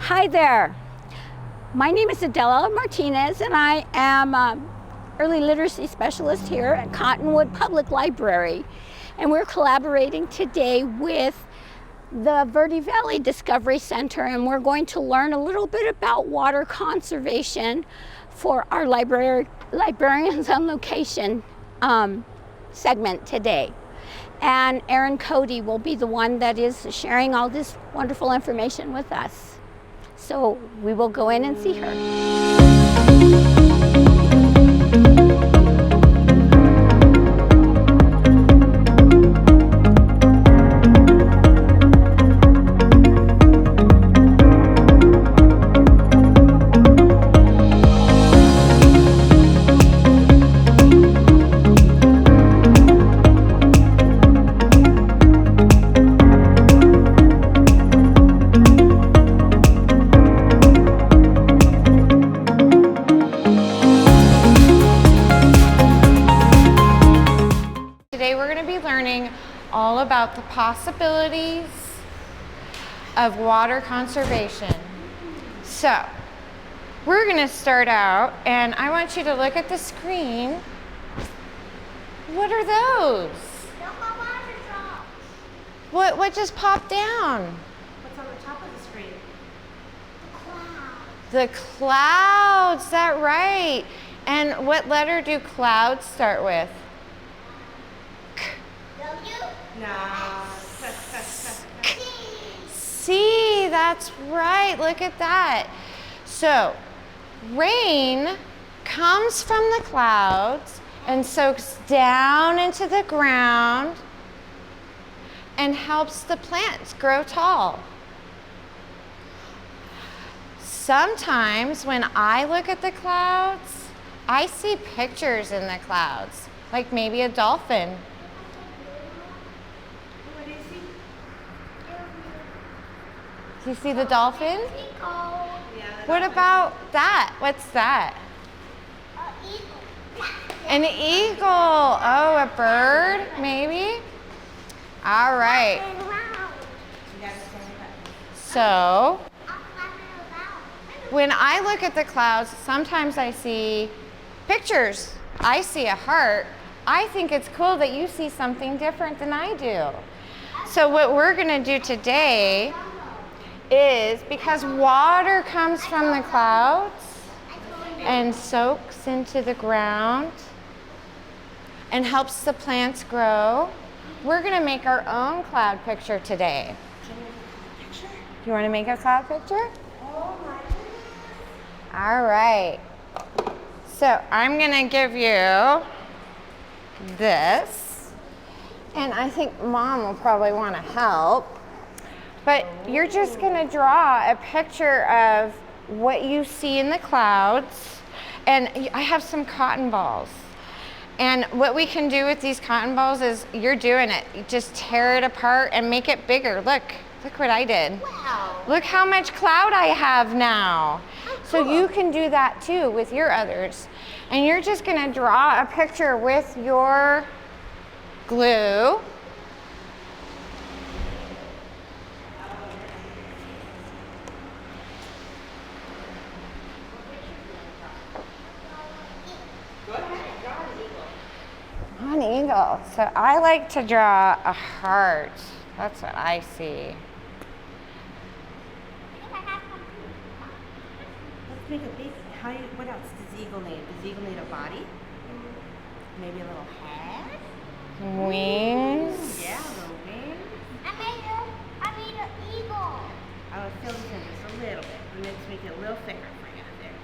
Hi there. My name is Adela Martinez, and I am an early literacy specialist here at Cottonwood Public Library. And we're collaborating today with the Verde Valley Discovery Center, and we're going to learn a little bit about water conservation for our Librarians on Location segment today. And Erin Cody will be the one that is sharing all this wonderful information with us. So we will go in and see her. Today we're going to be learning all about the possibilities of water conservation. So we're going to start out, and I want you to look at the screen. What are those? What just popped down? What's on the top of the screen? The clouds, that right. And what letter do clouds start with? No. C, that's right. Look at that. So, rain comes from the clouds and soaks down into the ground and helps the plants grow tall. Sometimes when I look at the clouds, I see pictures in the clouds, like maybe a dolphin. What do you see? Do you see the dolphin? Yeah, What about that? What's that? An eagle. Oh, a bird, maybe? All right. So, when I look at the clouds, sometimes I see pictures. I see a heart. I think it's cool that you see something different than I do. So what we're going to do today is, because water comes from the clouds and soaks into the ground and helps the plants grow, we're going to make our own cloud picture today. You want to make a cloud picture? All right. So I'm going to give you this, and I think Mom will probably want to help. But you're just going to draw a picture of what you see in the clouds. And I have some cotton balls. And what we can do with these cotton balls is, you're doing it. You just tear it apart and make it bigger. Look what I did. Wow. Look how much cloud I have now. So you can do that too with your others. And you're just going to draw a picture with your glue. An eagle. So I like to draw a heart. That's what I see. Let's make a base. What else does the eagle need? Does the eagle need a body? Maybe a little head? Wings. Yeah, a little wing. I made an eagle. I would fill this in just a little bit. And let's make it a little thicker for you. There you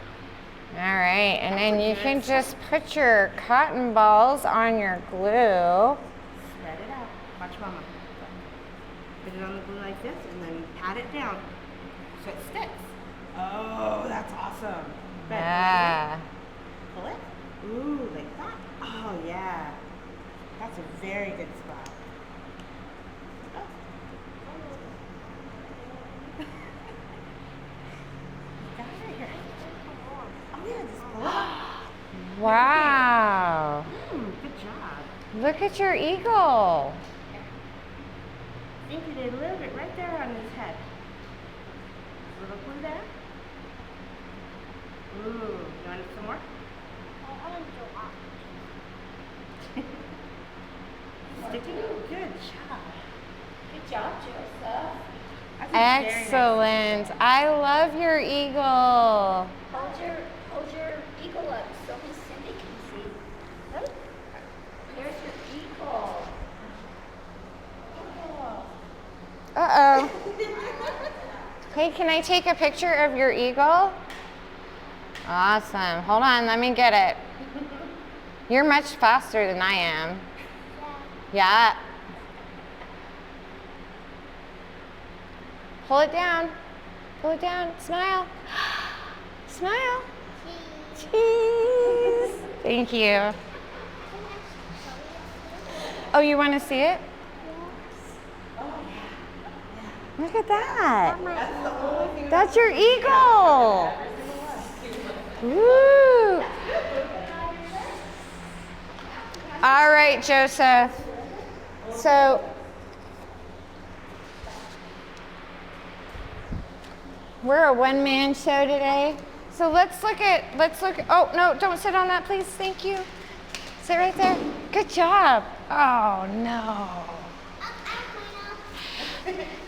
go. All right, and then you can just put your cotton balls on your glue. Spread it out. Watch Mama. Put it on the glue like this, and then pat it down so it sticks. Oh, that's awesome. Good. Yeah. Pull it. Ooh, like that. Oh, yeah. That's a very good spot. Oh. Got it here. Oh, yeah, just pull it up. Wow. Good job. Look at your eagle. I think you did a little bit right there on his head. little clue there. Ooh, you want some more? I want to go up. Sticky? Good job. Good job, Joseph. That's a very nice Excellent. I love your eagle. Hold your eagle up so Miss Cindy can see. Look. There's your eagle. Uh-oh. Hey, can I take a picture of your eagle? Awesome. Hold on, let me get it. You're much faster than I am. Yeah. Pull it down. Pull it down. Smile. Smile. Cheese. Thank you. Oh, you want to see it? Look at that. That's your eagle. Woo. All right, Joseph. So, we're a one-man show today. So let's look, oh, no, don't sit on that, please. Thank you. Sit right there. Good job. Oh, no.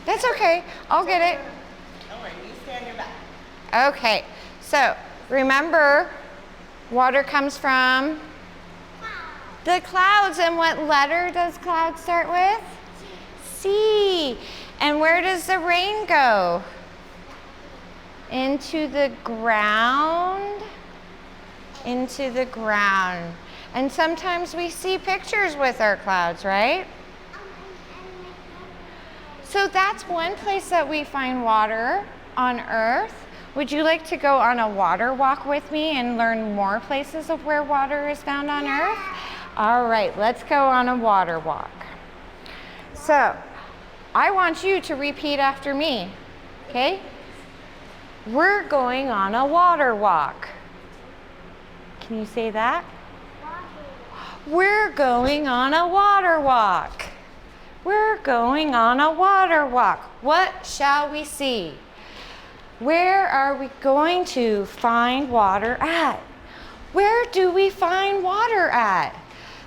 That's okay. I'll get it. Don't worry, you stay on your back. Okay. So, remember, water comes from the clouds. And what letter does cloud start with? C. And where does the rain go? Into the ground. Into the ground. And sometimes we see pictures with our clouds, right? So that's one place that we find water on Earth. Would you like to go on a water walk with me and learn more places of where water is found on Earth? All right, let's go on a water walk. So, I want you to repeat after me, okay? We're going on a water walk. Can you say that? We're going on a water walk. We're going on a water walk. What shall we see? Where are we going to find water at? Where do we find water at?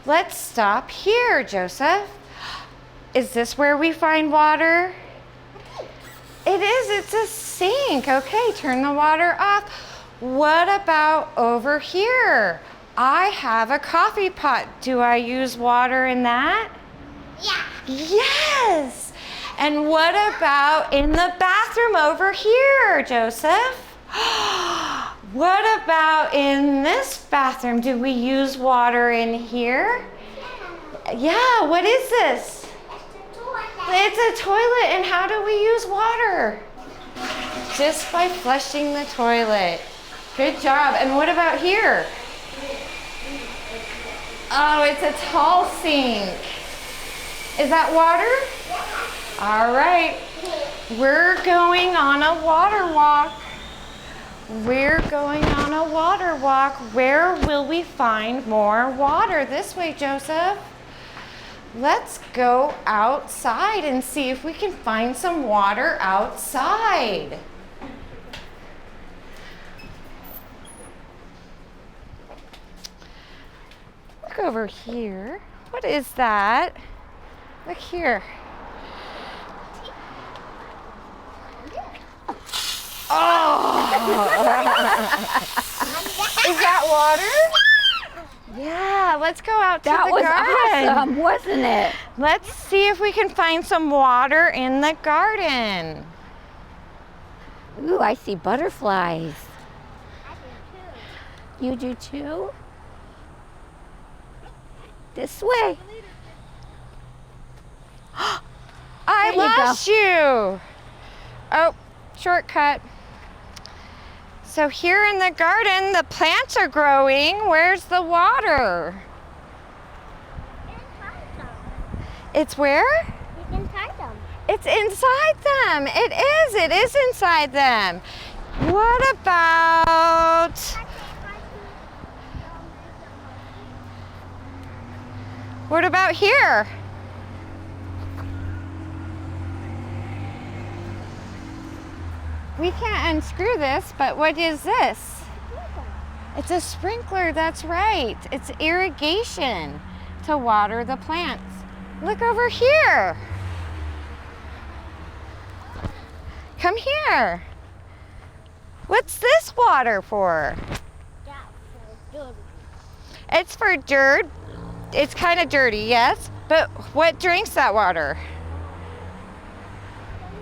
Let's stop here, Joseph. Is this where we find water? It is, it's a sink. Okay, turn the water off. What about over here? I have a coffee pot. Do I use water in that? Yeah. Yes. And what about in the bathroom over here, Joseph? What about in this bathroom? Do we use water in here? Yeah, what is this? It's a toilet. And how do we use water? Just by flushing the toilet. Good job. And what about here? Oh, it's a tall sink. Is that water? All right. We're going on a water walk. We're going on a water walk. Where will we find more water? This way, Joseph. Let's go outside and see if we can find some water outside. Look over here. What is that? Look here. Oh! Is that water? Yeah, let's go out to the garden. That was awesome, wasn't it? Let's see if we can find some water in the garden. Ooh, I see butterflies. I do too. You do too? This way. I There you lost you. Oh, shortcut. So here in the garden, the plants are growing. Where's the water? Inside them. It's where? It's inside them. It's inside them. It is inside them. What about... What about here? We can't unscrew this, but what is this? It's a sprinkler, that's right. It's irrigation to water the plants. Look over here. Come here. What's this water for? It's for dirt. It's kind of dirty, yes? But what drinks that water?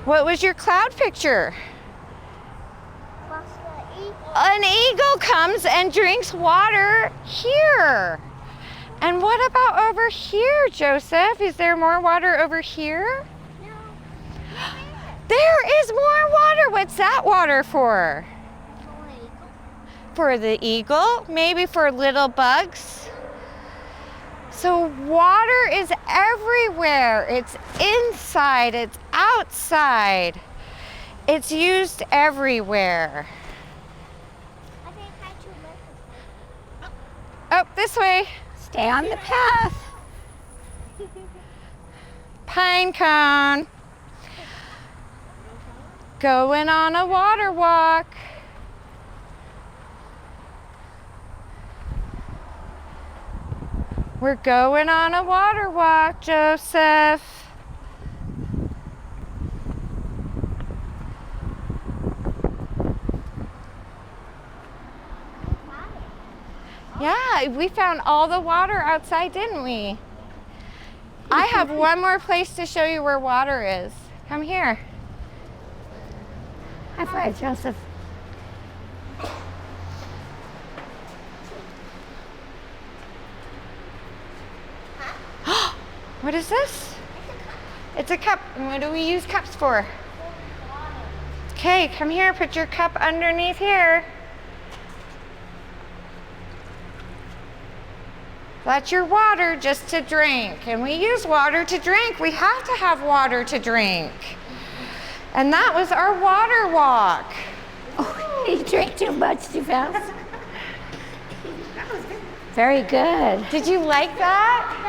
What was your cloud picture? An eagle comes and drinks water here. And what about over here, Joseph? Is there more water over here? No. There is more water. What's that water for? For the eagle? Maybe for little bugs? So water is everywhere. It's inside, it's outside. It's used everywhere. Oh, this way. Stay on the path. Pine cone. Going on a water walk. We're going on a water walk, Joseph. Yeah, we found all the water outside, didn't we? I have one more place to show you where water is. Come here. High five, Joseph. What is this? It's a cup. And what do we use cups for? Okay, come here. Put your cup underneath here. That's your water just to drink. And we use water to drink. We have to have water to drink. And that was our water walk. Oh, he drank too much too fast. That was good. Very good. Did you like that?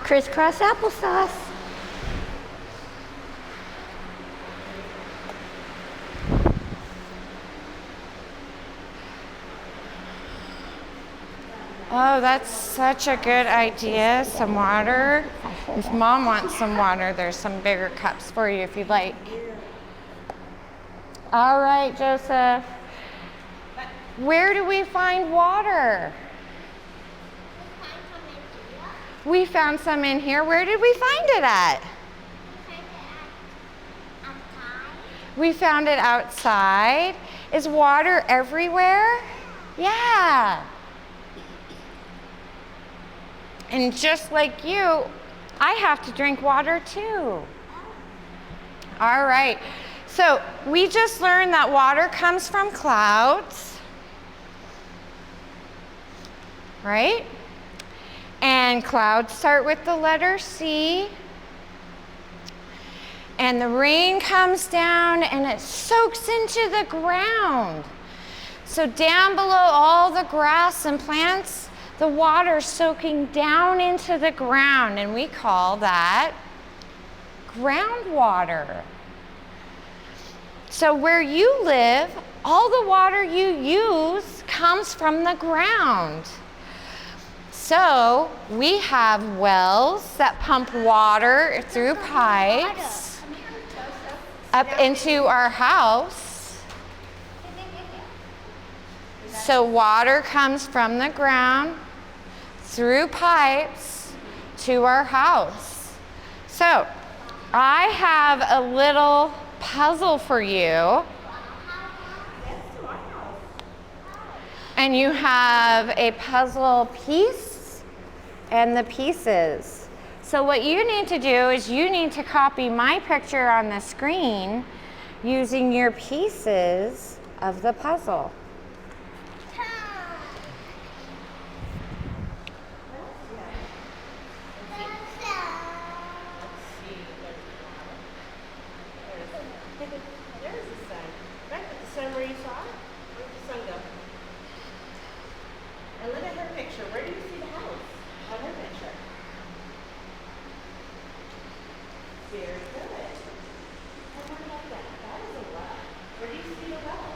Crisscross applesauce. Oh, that's such a good idea. Some water. If Mom wants some water, there's some bigger cups for you if you'd like. All right, Joseph. Where do we find water? We found some in here. Where did we find it at? We found it outside. Is water everywhere? Yeah. And just like you, I have to drink water too. All right. So we just learned that water comes from clouds, right? And clouds start with the letter C. And the rain comes down and it soaks into the ground. So down below all the grass and plants, the water's soaking down into the ground, and we call that groundwater. So where you live, all the water you use comes from the ground. So we have wells that pump water through pipes up into our house. So water comes from the ground through pipes to our house. So I have a little puzzle for you. And you have a puzzle piece and the pieces. So what you need to do is you need to copy my picture on the screen using your pieces of the puzzle. There's the sun. Right at the sun where you saw it? Where'd the sun go? And look at her picture. Where do you see the house on her picture? Very good. I want to like that. That is a well. Where do you see a well?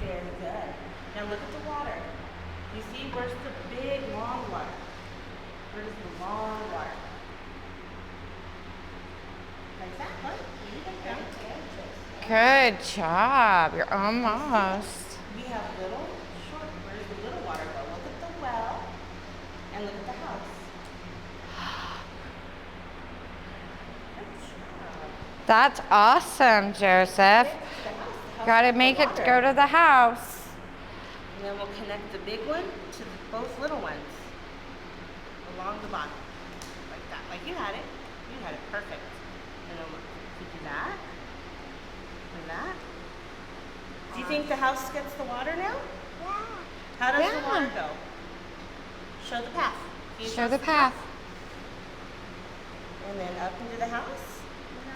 Very good. Now look at the water. You see where's the big long water? Where's the long water? Like that, right? You can go. Good job. You're almost. We have little short, where does the little water go? Look at the well and look at the house. Good job. That's awesome, Joseph. Got to make it go to the house. And then we'll connect the big one to both little ones along the bottom. Like that. Like you had it. You had it perfect. And then we do that. And that. Do you think the house gets the water now? Yeah. How does the Yeah. water go? Show the path. Can you Show the path. And then up into the house.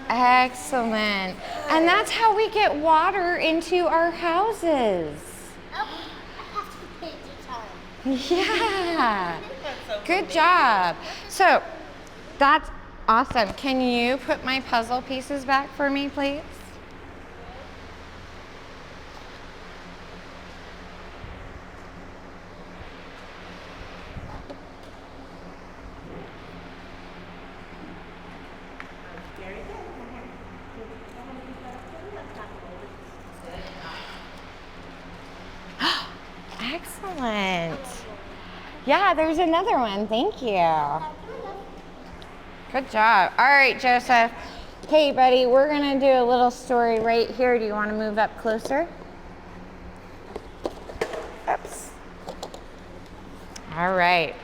Excellent. And that's how we get water into our houses. Oh, I have to pay the time. Yeah. That's so Good cool. job. So that's awesome. Can you put my puzzle pieces back for me, please? Very good. Excellent. Yeah, there's another one. Thank you. Good job. All right, Joseph. Hey, buddy, we're going to do a little story right here. Do you want to move up closer? Oops. All right.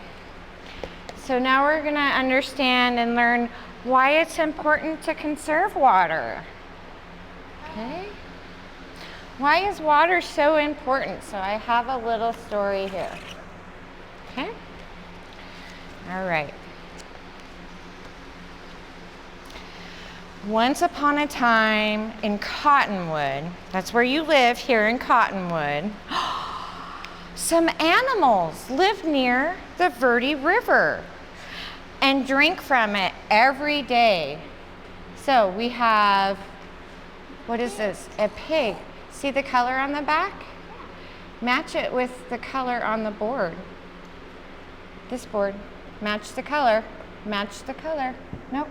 So now we're going to understand and learn why it's important to conserve water. Okay? Why is water so important? So I have a little story here. Okay? All right. Once upon a time in Cottonwood, that's where you live here in Cottonwood, some animals lived near the Verde River and drink from it every day. So we have, what is this? A pig. See the color on the back? Match it with the color on the board. This board. Match the color. Match the color. Nope.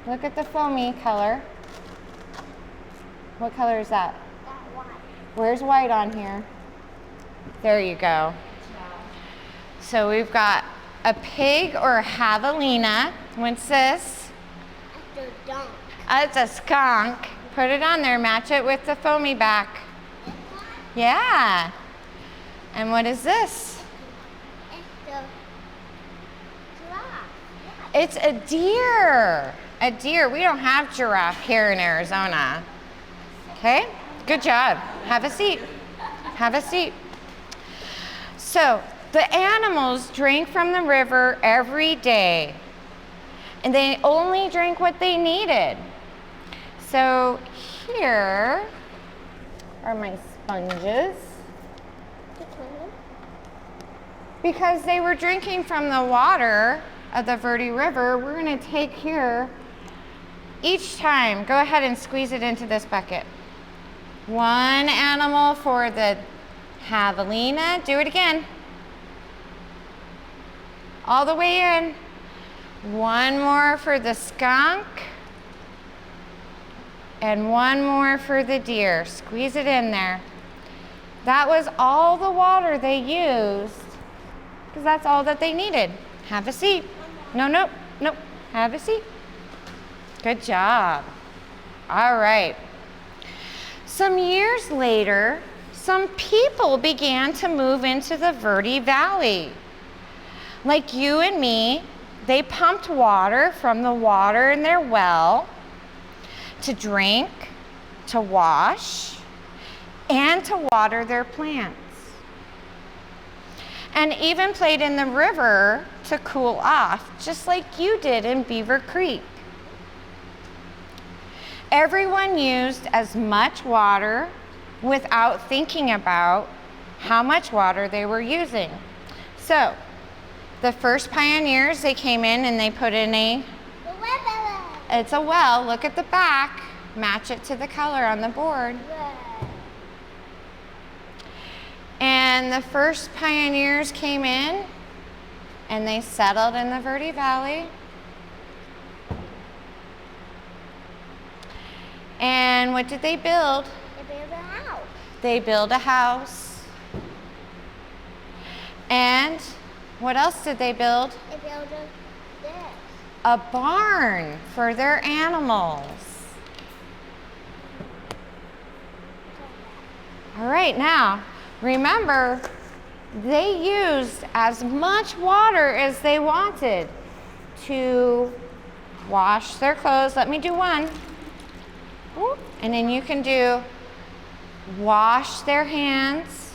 Look at the foamy color. What color is that? That one. Where's white on here? There you go. So we've got a pig or a javelina. What's this? After dunk. It's a skunk. Put it on there. Match it with the foamy back. This one. Yeah. And what is this? It's the giraffe. It's a deer. A deer. We don't have giraffe here in Arizona. Okay? Good job. Have a seat. Have a seat. So, the animals drank from the river every day. And they only drank what they needed. So, here are my sponges. Because they were drinking from the water of the Verde River, we're going to take here each time. Go ahead and squeeze it into this bucket. One animal for the javelina. Do it again. All the way in. One more for the skunk. And one more for the deer. Squeeze it in there. That was all the water they used, because that's all that they needed. Have a seat. No, nope, nope. Have a seat. Good job. All right. Some years later, some people began to move into the Verde Valley. Like you and me, they pumped water from the water in their well to drink, to wash, and to water their plants. And even played in the river to cool off, just like you did in Beaver Creek. Everyone used as much water without thinking about how much water they were using. So, the first pioneers, they came in and they put in a The ribbon. It's a well. Look at the back. Match it to the color on the board. Red. And the first pioneers came in and they settled in the Verde Valley. And what did they build? They built a house. They built a house. And what else did they build? They built this. A barn for their animals. All right, now remember, they used as much water as they wanted to wash their clothes. Let me do one. Whoop. And then you can do wash their hands.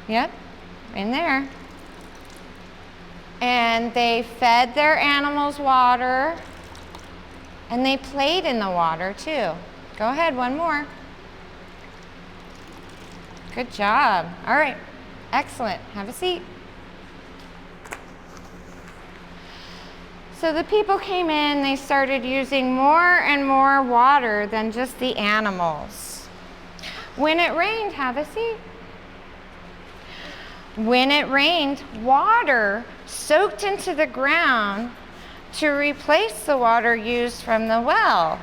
Yep, in there. And they fed their animals water. And they played in the water too. Go ahead, one more. Good job. All right, excellent. Have a seat. So the people came in, they started using more and more water than just the animals. When it rained, have a seat. When it rained, water soaked into the ground to replace the water used from the well.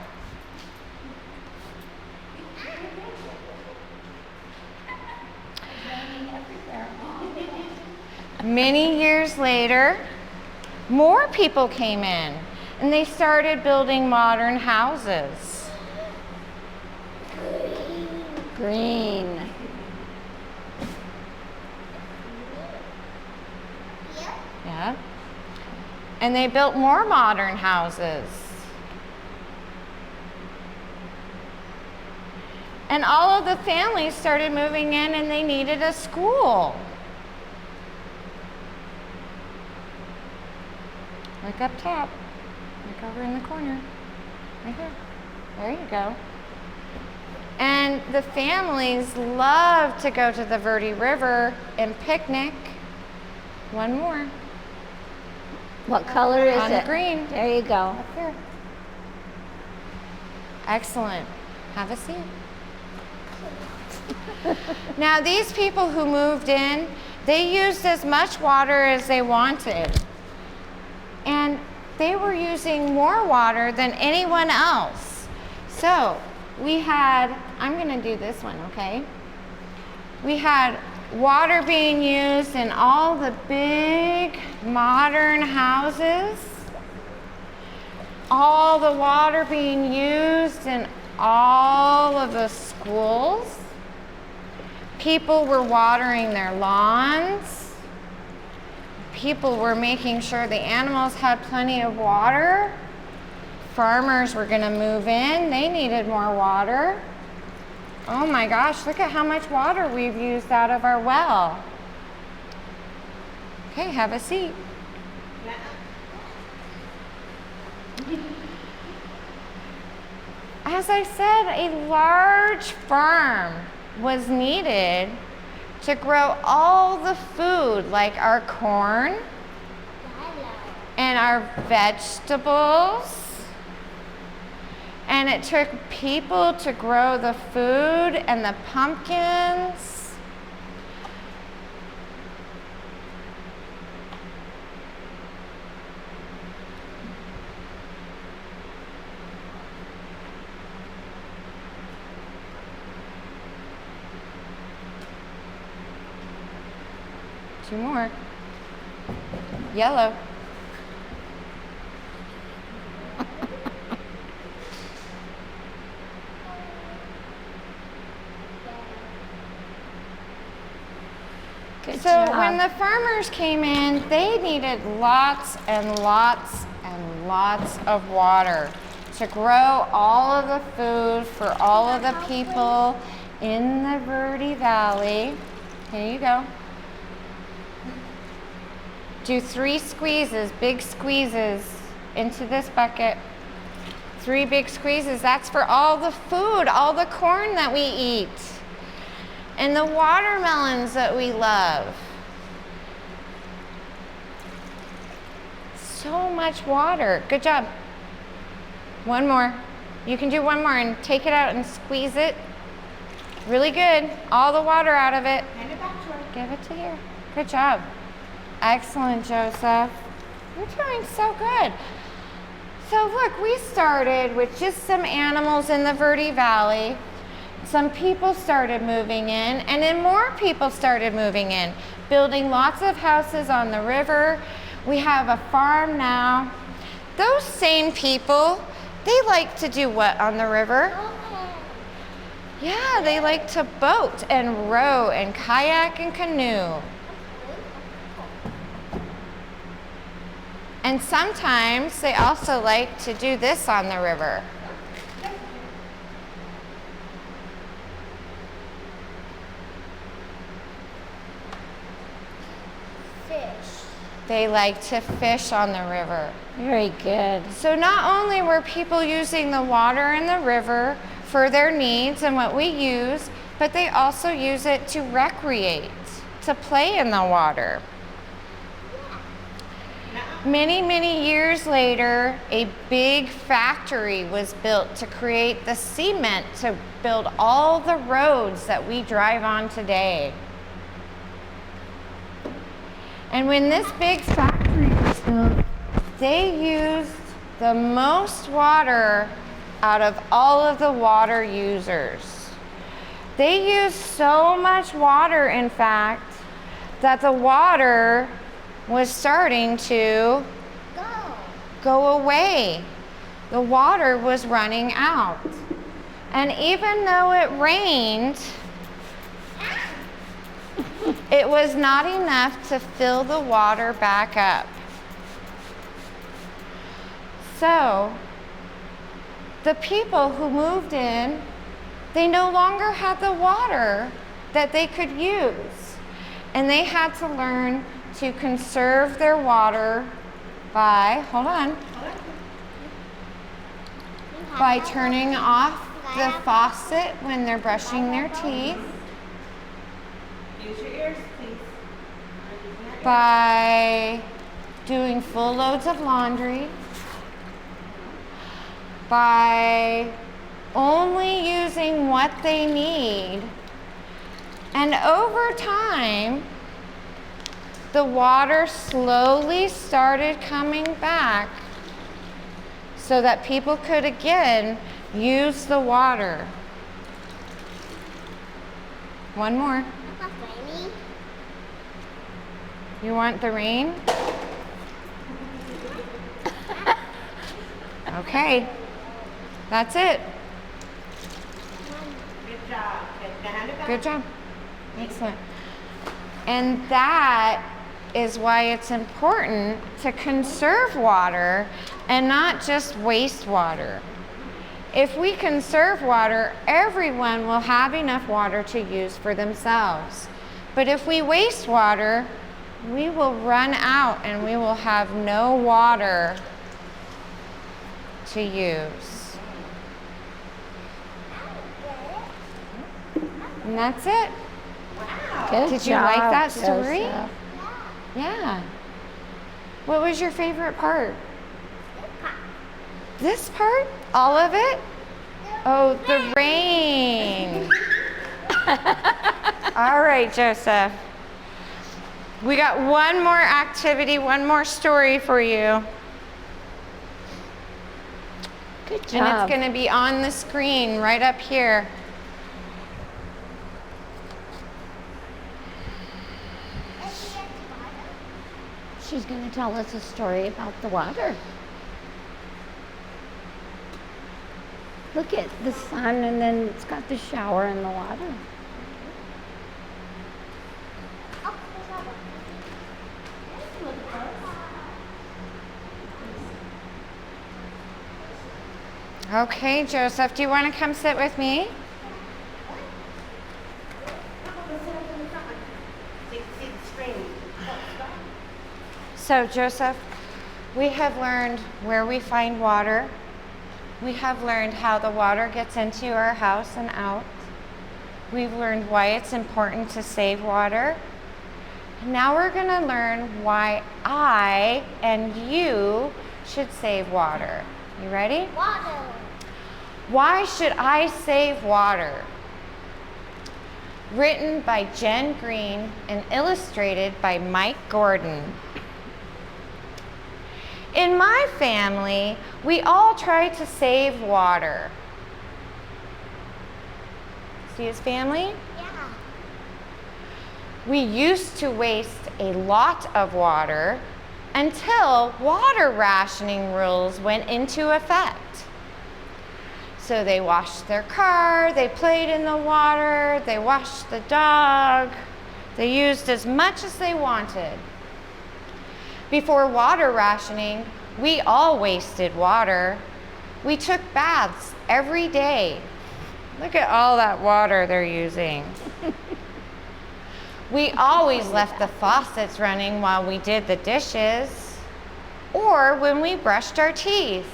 Many years later, more people came in and they started building modern houses. Green. Yeah. And they built more modern houses. And all of the families started moving in and they needed a school. Look up top. Look over in the corner. Right here. There you go. And the families love to go to the Verde River and picnic. One more. What color is On it? the green. There you go. Up here. Excellent. Have a seat. Now, these people who moved in, they used as much water as they wanted. And they were using more water than anyone else. So, we had, I'm going to do this one, okay? We had water being used in all the big modern houses. All the water being used in all of the schools. People were watering their lawns. People were making sure the animals had plenty of water. Farmers were going to move in. They needed more water. Oh my gosh, look at how much water we've used out of our well. Okay, have a seat. As I said, a large farm was needed to grow all the food, like our corn and our vegetables. And it took people to grow the food and the pumpkins. Two more. Yellow. Good So job. when the farmers came in, they needed lots and lots and lots of water to grow all of the food for all of the people in the Verde Valley. Here you go. Do 3 squeezes, big squeezes into this bucket. 3 big squeezes. That's for all the food, all the corn that we eat, and the watermelons that we love. so much water. Good job. One more. You can do one more and take it out and squeeze it. Really good. All the water out of it. Hand it back to her. Give it to here. Good job. Excellent, Joseph. You're doing so good. So look, we started with just some animals in the Verde Valley. Some people started moving in, and then more people started moving in, building lots of houses on the river. We have a farm now. Those same people, they like to do what on the river? Yeah, they like to boat and row and kayak and canoe. And sometimes they also like to do this on the river. Fish. They like to fish on the river. Very good. So not only were people using the water in the river for their needs and what we use, but they also use it to recreate, to play in the water. Many, many years later, a big factory was built to create the cement to build all the roads that we drive on today. And when this big factory was built, they used the most water out of all of the water users. They used so much water, in fact, that the water was starting to go away. The water was running out. And even though it rained, it was not enough to fill the water back up. So, the people who moved in, they no longer had the water that they could use. And they had to learn to conserve their water by, by turning off the faucet when they're brushing their teeth, Use your ears, please. by doing full loads of laundry, by only using what they need. And over time, the water slowly started coming back so that people could again use the water. One more. You want the rain? Okay, that's it. Good job. Now hand it back. Good job. Excellent. And that is why it's important to conserve water and not just waste water. If we conserve water, everyone will have enough water to use for themselves. But if we waste water, we will run out and we will have no water to use. And that's it. Good Did you job, like that story? Joseph. Yeah. What was your favorite part? This part? All of it? Oh, the rain. All right, Joseph. We got one more activity, one more story for you. Good And job. it's going to be on the screen right up here. She's going to tell us a story about the water. Look at the sun, and then it's got the shower and the water. Okay, Joseph, do you want to come sit with me? See the screen. So, Joseph, we have learned where we find water. We have learned how the water gets into our house and out. We've learned why it's important to save water. Now we're going to learn why I and you should save water. You ready? Water. Why should I save water? Written by Jen Green and illustrated by Mike Gordon. In my family, we all try to save water. See his family? Yeah. We used to waste a lot of water until water rationing rules went into effect. So they washed their car, they played in the water, they washed the dog, they used as much as they wanted. Before water rationing, we all wasted water. We took baths every day. Look at all that water they're using. We always left the faucets running while we did the dishes or when we brushed our teeth.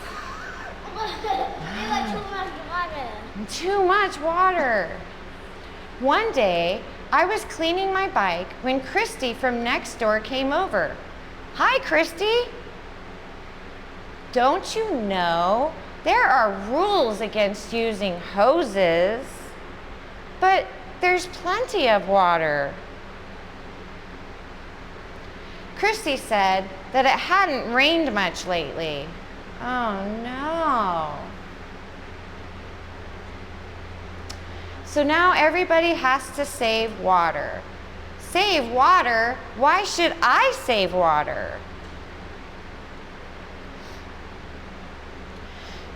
We got too much water. Too much water. One day, I was cleaning my bike when Christy from next door came over. Hi, Christy. Don't you know there are rules against using hoses, but there's plenty of water. Christy said that it hadn't rained much lately. Oh no. So now everybody has to save water. Save water? Why should I save water?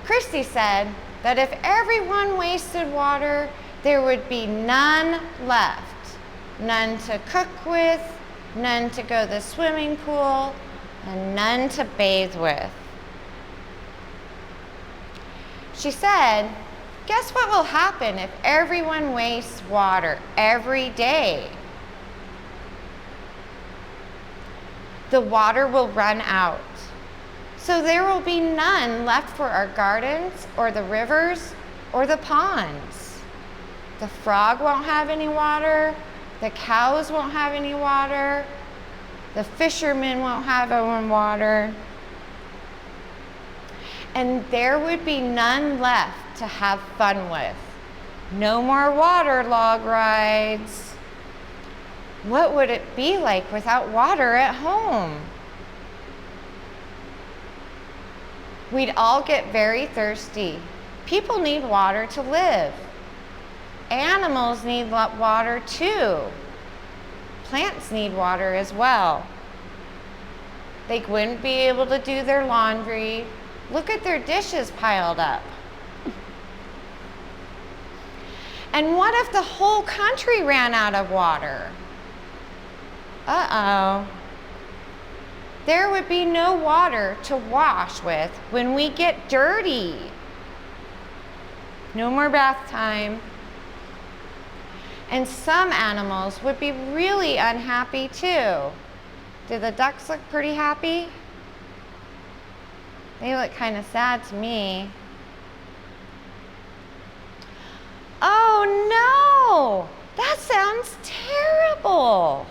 Christy said that if everyone wasted water, there would be none left. None to cook with, none to go to the swimming pool, and none to bathe with. She said, guess what will happen if everyone wastes water every day? The water will run out. So there will be none left for our gardens or the rivers or the ponds. The frog won't have any water. The cows won't have any water. The fishermen won't have any water. And there would be none left to have fun with. No more water log rides. What would it be like without water at home? We'd all get very thirsty. People need water to live. Animals need water too. Plants need water as well. They wouldn't be able to do their laundry. Look at their dishes piled up. And what if the whole country ran out of water? Uh-oh. There would be no water to wash with when we get dirty. No more bath time. And some animals would be really unhappy too. Do the ducks look pretty happy? They look kind of sad to me. Oh no! That sounds terrible.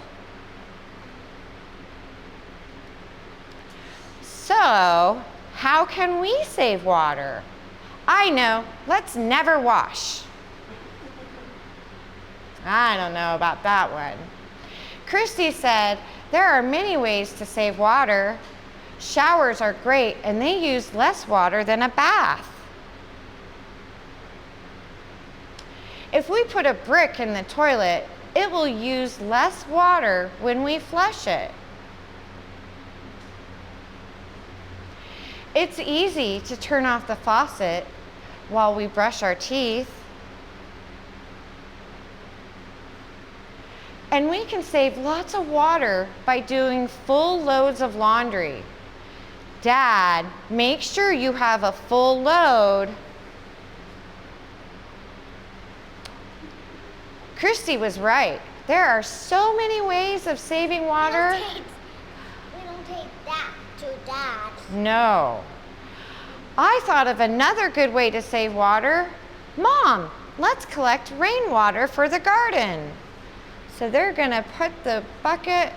So, how can we save water? I know, let's never wash. I don't know about that one. Christy said there are many ways to save water. Showers are great and they use less water than a bath. If we put a brick in the toilet, it will use less water when we flush it. It's easy to turn off the faucet while we brush our teeth. And we can save lots of water by doing full loads of laundry. Dad, make sure you have a full load. Christy was right. There are so many ways of saving water. We don't take that to Dad. No. I thought of another good way to save water. Mom, let's collect rainwater for the garden. So they're gonna put the bucket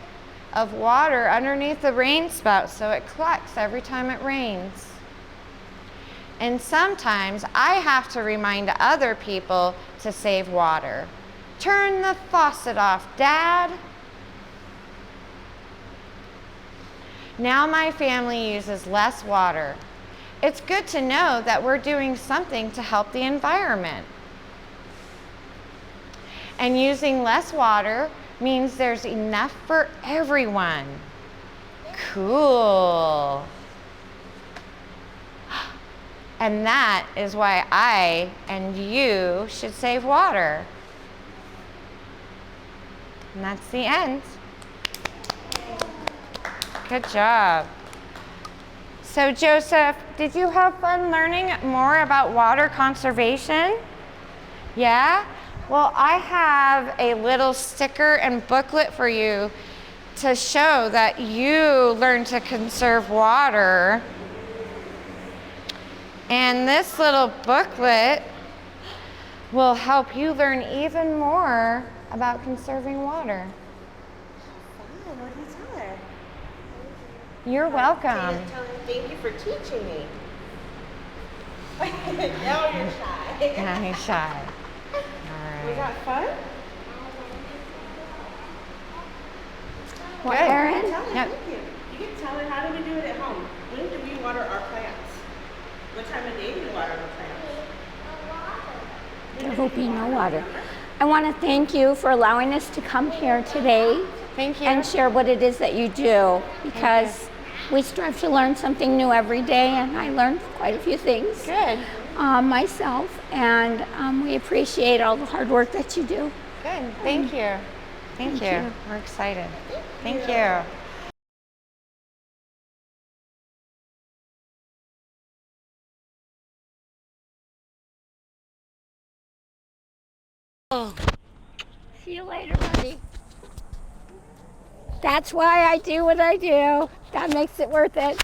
of water underneath the rain spout so it collects every time it rains. And sometimes I have to remind other people to save water. Turn the faucet off, Dad. Now my family uses less water. It's good to know that we're doing something to help the environment. And using less water means there's enough for everyone. Cool. And that is why I and you should save water. And that's the end. Good job. So Joseph, did you have fun learning more about water conservation? Yeah? Well, I have a little sticker and booklet for you to show that you learned to conserve water. And this little booklet will help you learn even more about conserving water. Fun. What did you tell her? You're welcome. Tell her thank you for teaching me. Now you're shy. Now he's shy. All Was right. that fun? What, Good. Erin? Tell her Yep. thank you. You can tell her, how do we do it at home? When do we water our plants? What time of day do you water the plants? There will be no water. I want to thank you for allowing us to come here today Thank you. and share what it is that you do, because we strive to learn something new every day, and I learned quite a few things Good. myself, and we appreciate all the hard work that you do. Good. Thank you. Thank you. you. We're excited. Thank you. See you later, buddy. That's why I do what I do. That makes it worth it.